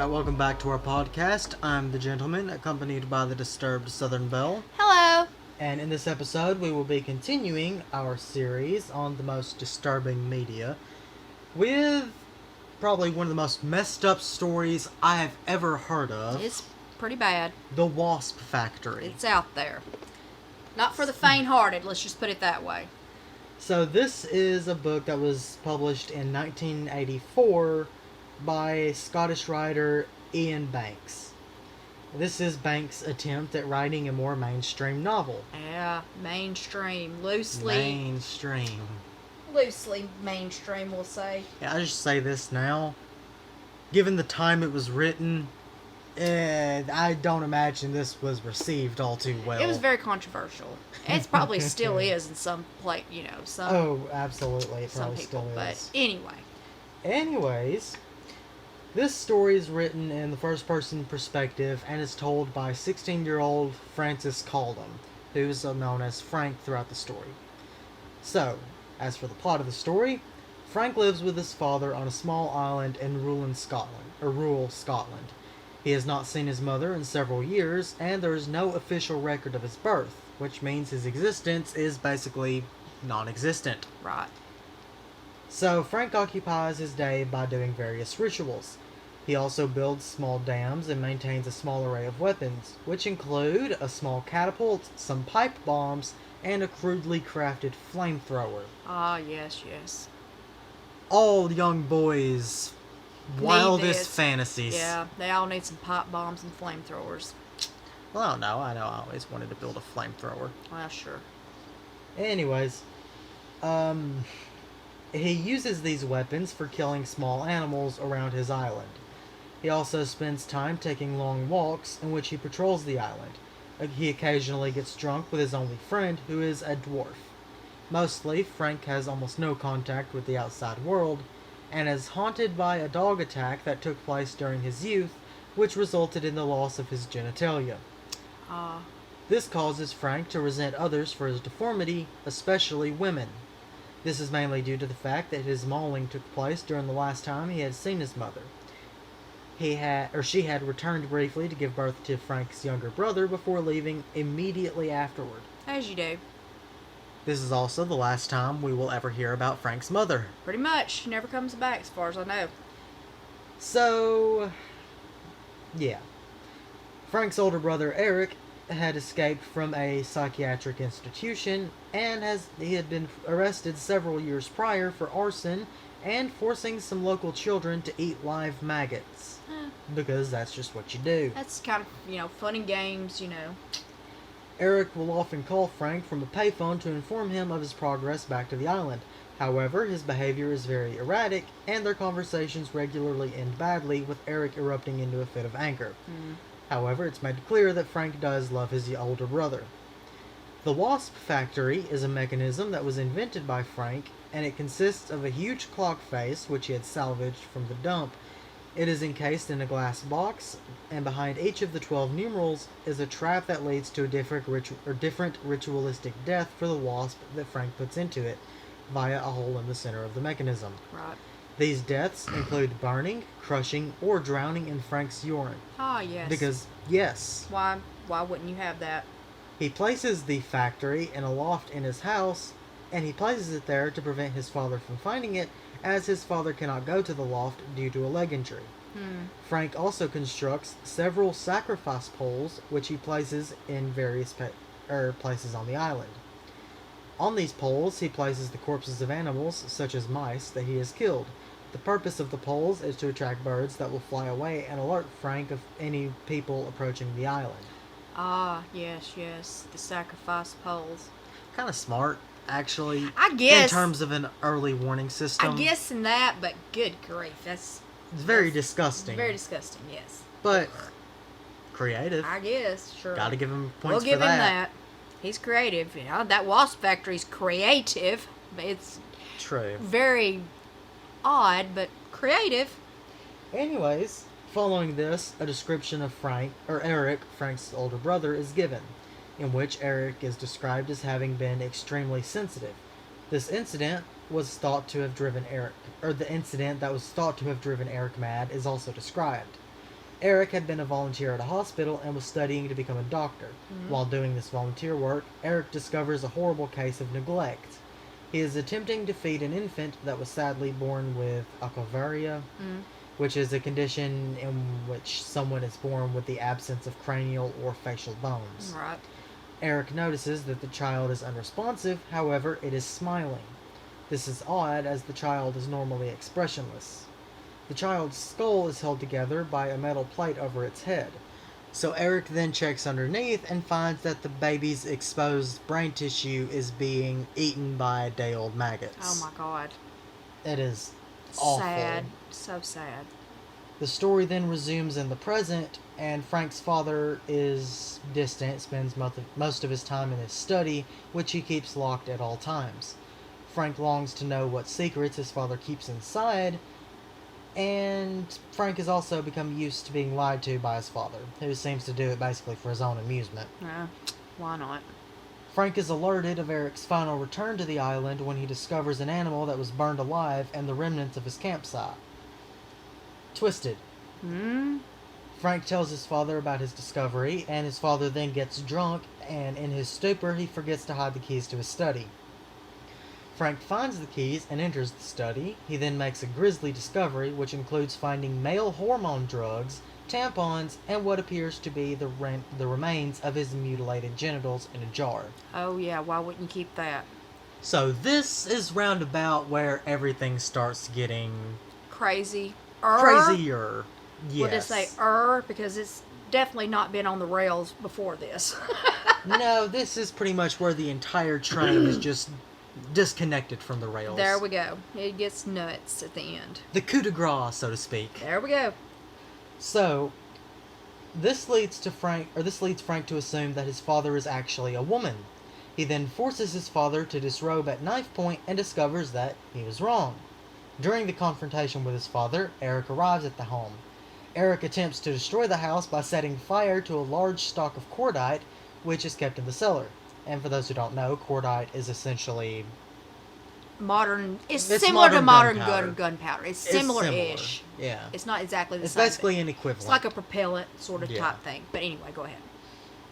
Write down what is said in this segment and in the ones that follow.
Alright, welcome back to our podcast. I'm the gentleman, accompanied by the disturbed Southern Belle. Hello. And in this episode, we will be continuing our series on the most disturbing media with probably one of the most messed up stories I have ever heard of. It's pretty bad. The Wasp Factory. It's out there. Not for the faint-hearted, let's just put it that way. So this is a book that was published in 1984 by Scottish writer Ian Banks. This is Banks' attempt at writing a more mainstream novel. Yeah, mainstream. Loosely mainstream, we'll say. Yeah, I just say this now. Given the time it was written, I don't imagine this was received all too well. It was very controversial. It probably still is in some some. Oh, absolutely, it probably some people. still is. But anyway. Anyways, this story is written in the first-person perspective and is told by 16-year-old Francis Caldham, who's known as Frank throughout the story. So, as for the plot of the story, Frank lives with his father on a small island in rural Scotland. He has not seen his mother in several years, and there is no official record of his birth, which means his existence is basically non-existent. Right. So, Frank occupies his day by doing various rituals. He also builds small dams and maintains a small array of weapons, which include a small catapult, some pipe bombs, and a crudely crafted flamethrower. Ah, yes. All young boys' wildest fantasies. Yeah, they all need some pipe bombs and flamethrowers. Well, I don't know. I always wanted to build a flamethrower. Well, sure. Anyways, he uses these weapons for killing small animals around his island. He also spends time taking long walks in which he patrols the island. He occasionally gets drunk with his only friend, who is a dwarf. Mostly, Frank has almost no contact with the outside world, and is haunted by a dog attack that took place during his youth, which resulted in the loss of his genitalia. This causes Frank to resent others for his deformity, especially women. This is mainly due to the fact that his mauling took place during the last time he had seen his mother. She had returned briefly to give birth to Frank's younger brother before leaving immediately afterward. As you do. This is also the last time we will ever hear about Frank's mother. Pretty much. She never comes back as far as I know. So, yeah. Frank's older brother Eric had escaped from a psychiatric institution and he had been arrested several years prior for arson and forcing some local children to eat live maggots. Because that's just what you do. That's kind of, fun and games, Eric will often call Frank from a payphone to inform him of his progress back to the island. However, his behavior is very erratic, and their conversations regularly end badly, with Eric erupting into a fit of anger. However, it's made clear that Frank does love his older brother. The Wasp Factory is a mechanism that was invented by Frank, and it consists of a huge clock face, which he had salvaged from the dump. It is encased in a glass box, and behind each of the 12 numerals is a trap that leads to a different ritualistic death for the wasp that Frank puts into it, via a hole in the center of the mechanism. Right. These deaths include burning, crushing, or drowning in Frank's urine. Ah, yes. Because, yes. Why wouldn't you have that? He places the factory in a loft in his house, and he places it there to prevent his father from finding it, as his father cannot go to the loft due to a leg injury. Frank also constructs several sacrifice poles, which he places in various places on the island. On these poles, he places the corpses of animals, such as mice, that he has killed. The purpose of the poles is to attract birds that will fly away and alert Frank of any people approaching the island. Ah, yes, the sacrifice poles. Kind of smart, actually. I guess. In terms of an early warning system. I guess in that, but good grief, it's very disgusting. Very disgusting, yes. But creative. I guess, sure. Gotta give him points for that. We'll give him that. He's creative. That Wasp Factory's creative. It's true. Very odd, but creative. Anyways, following this, a description of Eric, Frank's older brother, is given, in which Eric is described as having been extremely sensitive. This incident was thought to have driven Eric, or the incident that was thought to have driven Eric mad is also described. Eric had been a volunteer at a hospital and was studying to become a doctor. While doing this volunteer work, Eric discovers a horrible case of neglect. He is attempting to feed an infant that was sadly born with acrovaria, which is a condition in which someone is born with the absence of cranial or facial bones. Right. Eric notices that the child is unresponsive, however, it is smiling. This is odd, as the child is normally expressionless. The child's skull is held together by a metal plate over its head. So Eric then checks underneath and finds that the baby's exposed brain tissue is being eaten by day-old maggots. Oh my God. It is awful. Sad. So sad. The story then resumes in the present, and Frank's father is distant, spends most of his time in his study, which he keeps locked at all times. Frank longs to know what secrets his father keeps inside, and Frank has also become used to being lied to by his father, who seems to do it basically for his own amusement. Yeah, why not? Frank is alerted of Eric's final return to the island when he discovers an animal that was burned alive and the remnants of his campsite. Twisted. Frank tells his father about his discovery, and his father then gets drunk, and in his stupor he forgets to hide the keys to his study. Frank finds the keys and enters the study. He then makes a grisly discovery, which includes finding male hormone drugs, tampons, and what appears to be the remains of his mutilated genitals in a jar. Oh yeah, why wouldn't you keep that? So this is roundabout where everything starts getting Crazy. crazier. Yes. We'll just say because it's definitely not been on the rails before this. No, this is pretty much where the entire train is just disconnected from the rails. There we go. It gets nuts at the end. The coup de grace, so to speak. There we go. So, this leads Frank to assume that his father is actually a woman. He then forces his father to disrobe at knife point and discovers that he was wrong. During the confrontation with his father, Eric arrives at the home. Eric attempts to destroy the house by setting fire to a large stock of cordite, which is kept in the cellar. And for those who don't know, cordite is essentially It's similar to modern gunpowder. gunpowder. It's It's similar-ish. Yeah. It's not exactly the It's same. basically an equivalent. It's like a propellant sort of Yeah. type thing. But anyway, go ahead.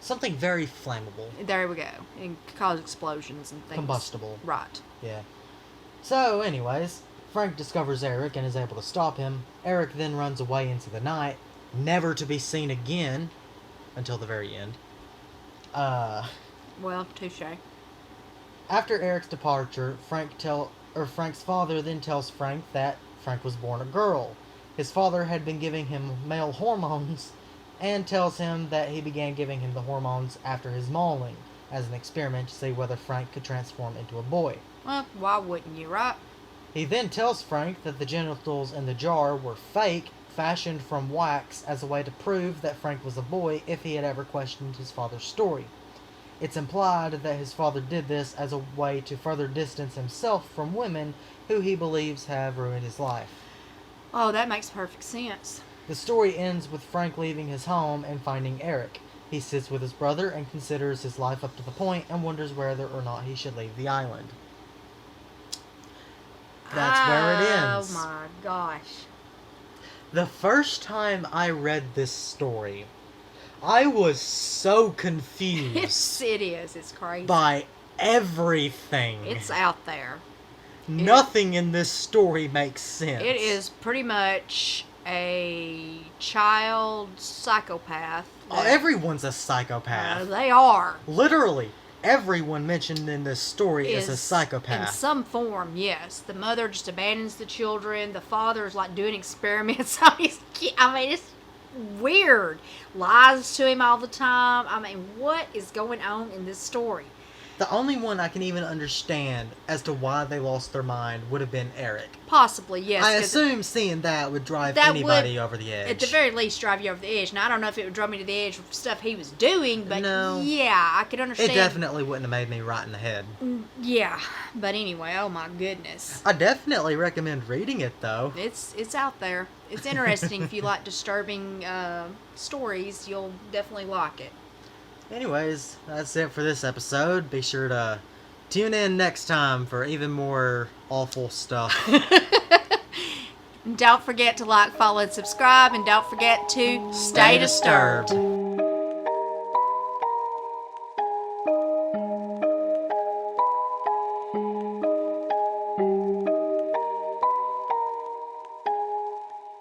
Something very flammable. There we go. And cause explosions and things. Combustible. Right. Yeah. So, anyways, Frank discovers Eric and is able to stop him. Eric then runs away into the night, never to be seen again until the very end. Well, touche. After Eric's departure, Frank's father then tells Frank that Frank was born a girl. His father had been giving him male hormones, and tells him that he began giving him the hormones after his mauling, as an experiment to see whether Frank could transform into a boy. Well, why wouldn't you, right? He then tells Frank that the genitals in the jar were fake, fashioned from wax as a way to prove that Frank was a boy if he had ever questioned his father's story. It's implied that his father did this as a way to further distance himself from women who he believes have ruined his life. Oh, that makes perfect sense. The story ends with Frank leaving his home and finding Eric. He sits with his brother and considers his life up to the point and wonders whether or not he should leave the island. That's where it ends. Oh my gosh. The first time I read this story, I was so confused It is. It's crazy. by everything. It's out there. Nothing in this story makes sense. It is pretty much a child psychopath. Oh, everyone's a psychopath. They are. Literally, everyone mentioned in this story is a psychopath. In some form, yes. The mother just abandons the children. The father's like doing experiments on his kid. I mean, it's weird. Lies to him all the time. I mean, what is going on in this story? The only one I can even understand as to why they lost their mind would have been Eric. Possibly, yes. I assume seeing that would drive that anybody would, over the edge. At the very least, drive you over the edge. Now, I don't know if it would drive me to the edge with stuff he was doing, but No. yeah, I could understand. It definitely wouldn't have made me right in the head. Yeah, but anyway, oh my goodness. I definitely recommend reading it, though. It's out there. It's interesting. If you like disturbing stories, you'll definitely like it. Anyways, that's it for this episode. Be sure to tune in next time for even more awful stuff. And don't forget to like, follow, and subscribe. And don't forget to stay disturbed.